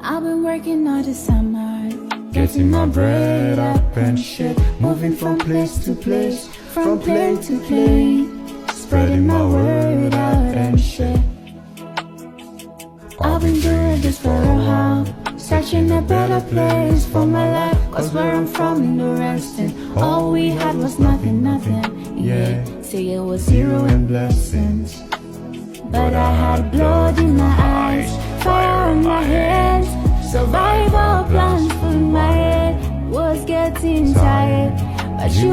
I've been working all the summer, getting my bread up and shit, moving from place to place, from plane to plane, spreading my word out and shit. I've been doing this for a while, searching a better place for my life, cause where I'm from in the resting, all we had was nothing, yeah. Say it was zero and blessings, but I had blood in my eyes, fire on my hands, survival plans for my head was getting tired, but you